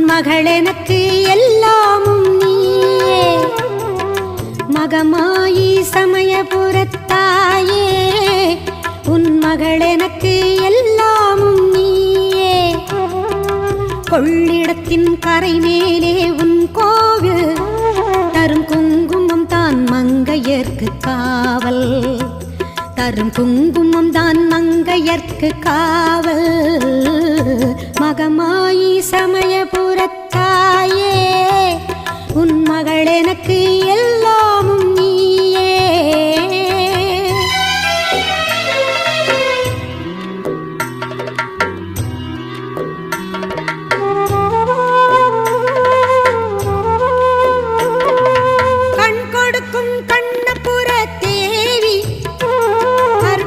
மகள் எனக்கு எல்லாமும் நீயே. மகமாயி சமயபுரத்தாயே, உன் மகள் எனக்கு எல்லாமும் நீயே. கொள்ளிடத்தின் கரை மேலே உன் கோவில், தரும் குங்குமம் தான் மங்கையர்க்கு காவல். தரும் குங்குமம் தான் மங்கையர்க்கு காவல். மகமாயி சமயபுரத்தாயே, உன் மகள் எனக்கு எல்லாம்